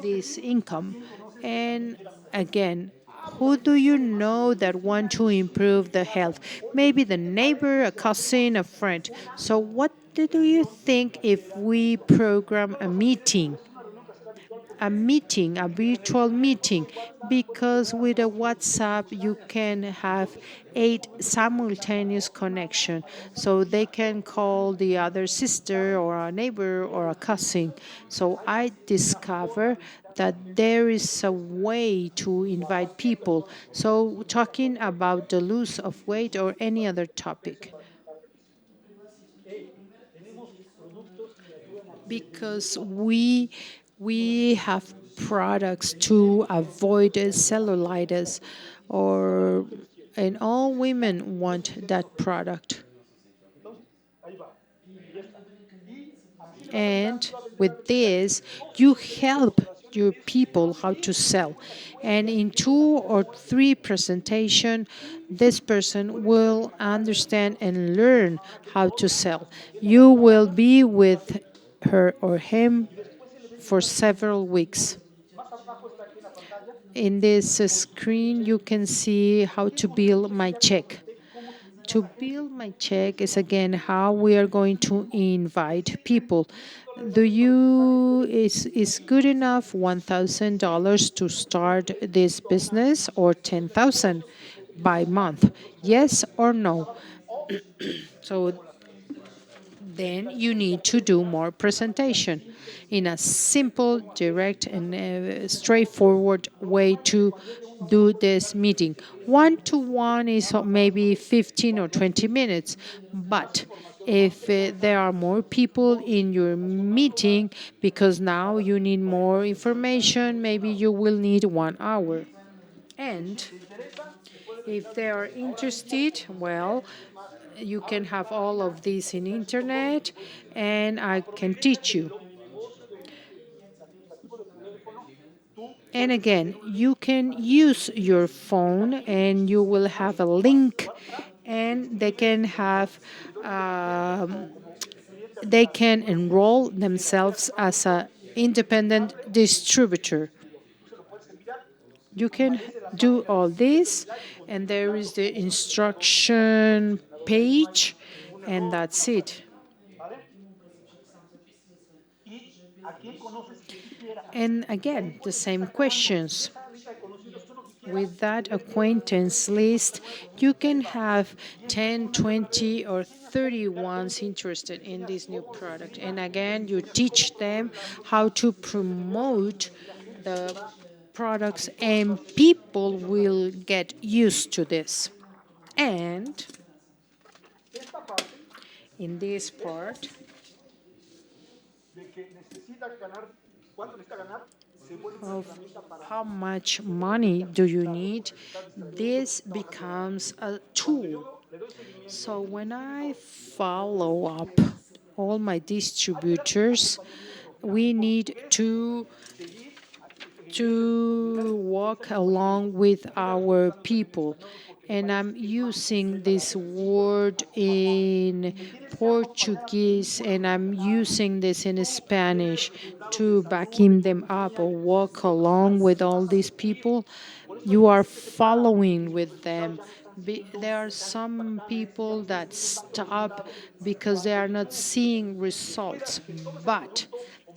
this income. And again, Who do you know that want to improve the health? Maybe the neighbor, a cousin, a friend. So what do you think if we program a virtual meeting, because with a WhatsApp you can have 8 simultaneous connection, so they can call the other sister or a neighbor or a cousin. So I discover that there is a way to invite people. So talking about the loss of weight or any other topic, because we have products to avoid cellulitis, or and all women want that product. And with this, you help your people how to sell. And in 2 or 3 presentation, this person will understand and learn how to sell. You will be with her or him for several weeks. In this screen, you can see how to build my check. To build my check is again how we are going to invite people. Do you is good enough $1,000 to start this business, or 10,000 by month? Yes or no? So then you need to do more presentation in a simple, direct, and straightforward way to do this meeting. One-to-one is maybe 15 or 20 minutes, but if there are more people in your meeting, because now you need more information, maybe you will need 1 hour. And if they are interested, well, you can have all of this in internet, and I can teach you. And again, you can use your phone and you will have a link, and they can enroll themselves as a independent distributor. You can do all this, and there is the instruction page, and that's it. And again, the same questions. With that acquaintance list, you can have 10, 20, or 30 ones interested in this new product. And again, you teach them how to promote the products, and people will get used to this. And in this part, of how much money do you need, this becomes a tool. So when I follow up all my distributors, we need to walk along with our people. And I'm using this word in Portuguese, and I'm using this in Spanish to backing them up, or walk along with all these people. You are following with them. There are some people that stop because they are not seeing results, but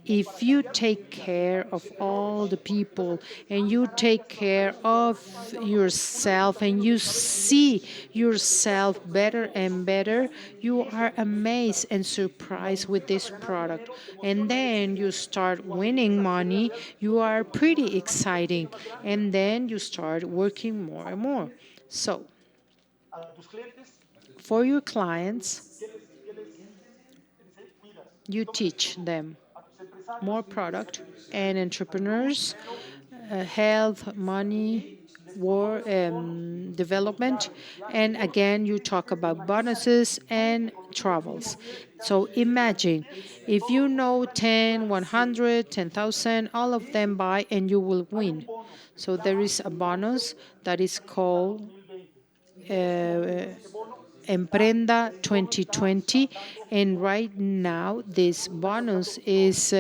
if you take care of all the people and you take care of yourself and you see yourself better and better, you are amazed and surprised with this product. And then you start winning money, you are pretty exciting, and then you start working more and more. So, for your clients, you teach them more product, and entrepreneurs, health, money, war, development, and again you talk about bonuses and travels. So imagine if you know 10, 100, 10,000, all of them buy and you will win. So there is a bonus that is called Emprenda 2020, and right now this bonus is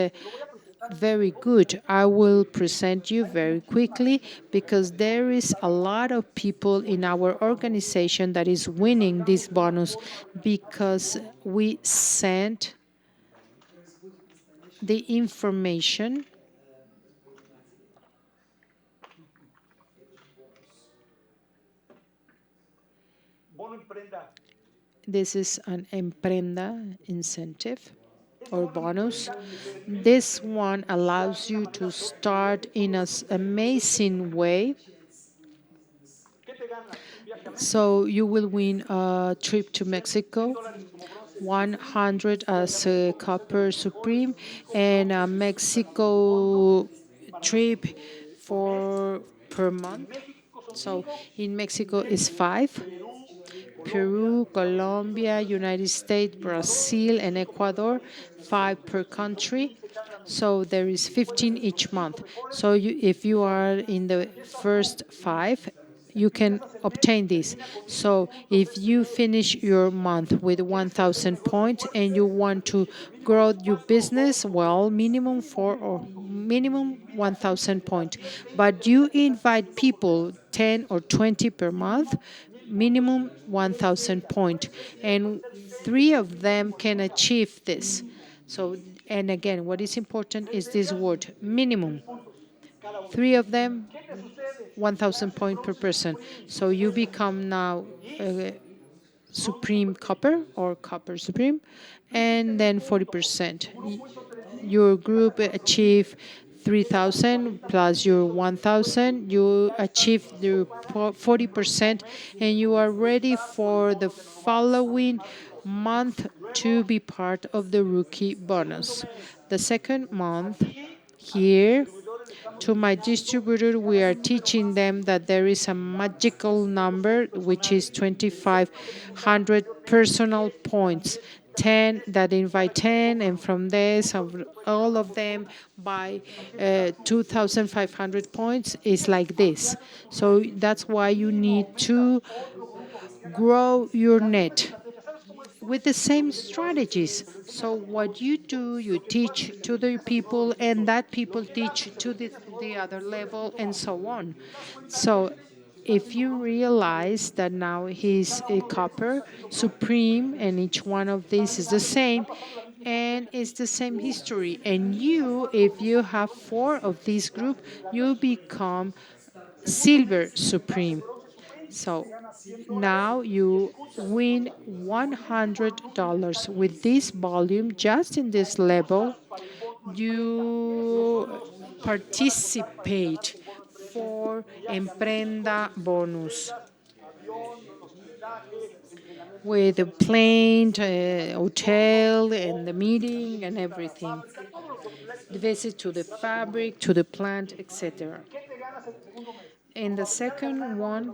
Very good. I will present you very quickly because there is a lot of people in our organization that is winning this bonus because we sent the information. This is an Emprenda incentive or bonus. This one allows you to start in an amazing way. So you will win a trip to Mexico, 100 as a Copper Supreme, and a Mexico trip for per month. So in Mexico is 5. Peru, Colombia, United States, Brazil, and Ecuador, 5 per country. So there is 15 each month. So if you are in the first 5, you can obtain this. So if you finish your month with 1,000 points and you want to grow your business, well, minimum 4 or minimum 1,000 points. But you invite people 10 or 20 per month, minimum 1,000 points, and 3 of them can achieve this. So, and again, what is important is this word, minimum. 3 of them, 1,000 points per person. So you become now Supreme Copper or Copper Supreme, and then 40%. Your group achieve 3,000 plus your 1,000, you achieve the 40%, and you are ready for the following month to be part of the rookie bonus. The second month, here, to my distributor, we are teaching them that there is a magical number, which is 2,500 personal points. 10 that invite 10, and from this, all of them by 2,500 points is like this. So that's why you need to grow your net with the same strategies. So what you do, you teach to the people, and that people teach to the other level, and so on. So if you realize that now he's a copper supreme, and each one of these is the same, and it's the same history, and you, if you have 4 of this group, you become silver supreme. So now you win $100 with this volume, just in this level. You participate for Emprenda bonus with the plane, hotel, and the meeting and everything. The visit to the fabric, to the plant, etc. And the second one,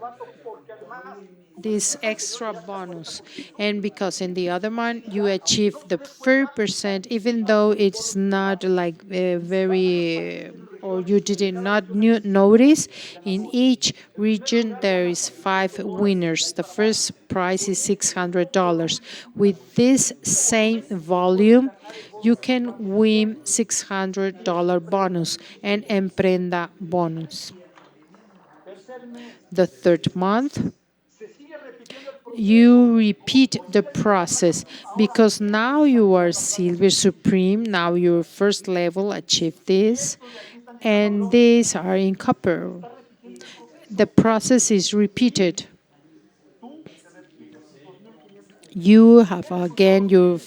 this extra bonus. And because in the other one you achieve the 3%, even though it's not like very or you did not notice, in each region there is 5 winners. The first prize is $600. With this same volume, you can win $600 bonus and Emprenda bonus. The third month, you repeat the process because now you are Silver Supreme, now your first level achieved this, and these are in copper. The process is repeated. You have again your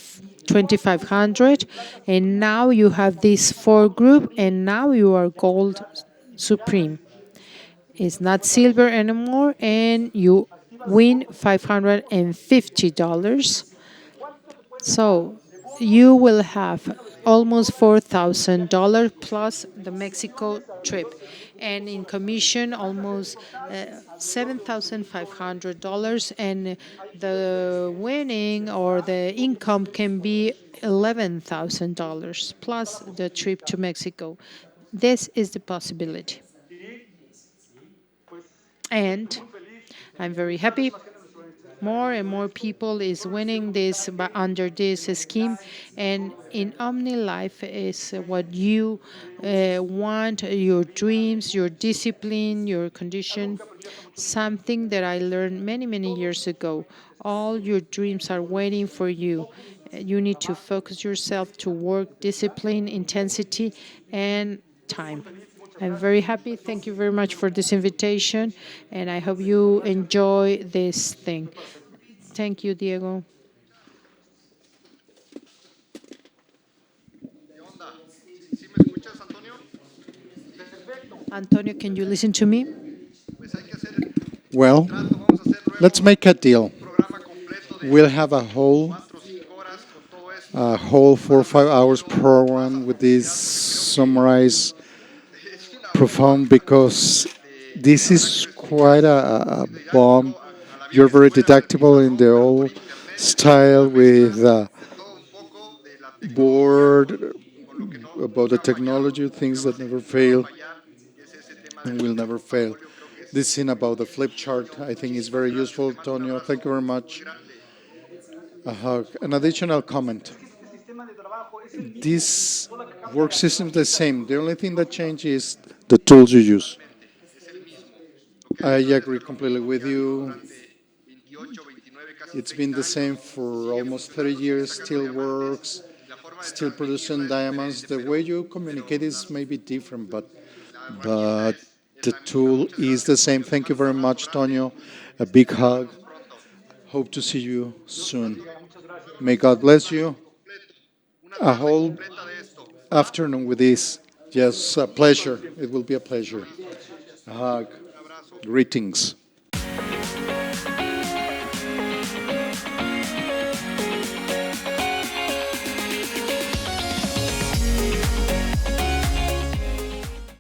2,500, and now you have this 4 group, and now you are Gold Supreme. It's not silver anymore, and you win $550. So you will have almost $4,000 plus the Mexico trip, and in commission almost $7,500, and the winning or the income can be $11,000 plus the trip to Mexico. This is the possibility. And I'm very happy More and more people is winning this under this scheme, and in Omnilife is what you want, your dreams, your discipline, your condition. Something that I learned many, many years ago. All your dreams are waiting for you. You need to focus yourself to work, discipline, intensity, and time. I'm very happy. Thank you very much for this invitation, and I hope you enjoy this thing. Thank you, Diego. Antonio, can you listen to me? Well, let's make a deal. We'll have a whole 4 or 5 hours program with this summarized profound because this is quite a bomb. You're very deductible in the old style with board about the technology, things that never fail and will never fail. This thing about the flip chart, I think, is very useful. Tonio, thank you very much. An additional comment. This work system is the same. The only thing that changes is the tools you use. I agree completely with you. It's been the same for almost 30 years, still works, still producing diamonds. The way you communicate is maybe different, but the tool is the same. Thank you very much, Tonio. A big hug. Hope to see you soon. May God bless you. A whole afternoon with this. Yes, a pleasure. It will be a pleasure. A hug. Greetings.